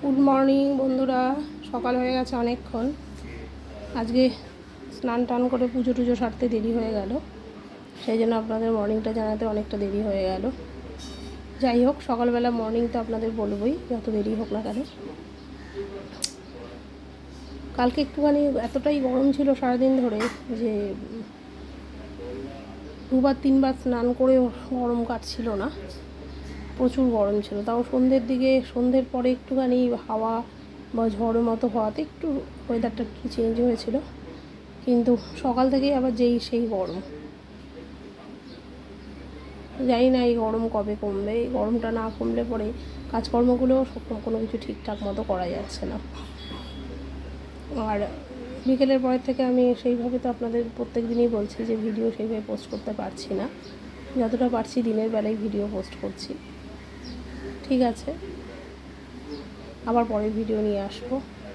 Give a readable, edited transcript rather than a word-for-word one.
Good morning বন্ধুরা, সকাল হয়ে গেছে অনেকক্ষণ। আজকে স্নান টান করে পুজো টুজো সারতে দেরি হয়ে গেল, সেই জন্য আপনাদের মর্নিংটা জানাতে অনেকটা দেরি হয়ে গেল। যাই হোক, সকালবেলা মর্নিং তো আপনাদের বলবই, যত দেরি হোক না কেন। কালকে একটুখানি এতটাই গরম ছিল সারাদিন ধরে যে দুবার তিনবার স্নান করেও গরম কাটছিল না, প্রচুর গরম ছিল। তাও সন্ধ্যের পরে একটুখানি হাওয়া বা ঝড়ের মতো হওয়াতে একটু ওয়েদারটা একটু চেঞ্জ হয়েছিল, কিন্তু সকাল থেকেই আবার সেই গরম। জানি না এই গরম কবে কমবে। এই গরমটা না কমলে পরে কাজকর্মগুলোও কোনো কিছু ঠিকঠাক মতো করা যাচ্ছে না। আর বিকেলের পরের থেকে আমি সেইভাবে তো আপনাদের প্রত্যেক দিনই বলছি যে ভিডিও সেইভাবে পোস্ট করতে পারছি না। যতটা পারছি দিনের বেলায় ভিডিও পোস্ট করছি। ঠিক আছে, আবার পরের ভিডিও নিয়ে আসবো।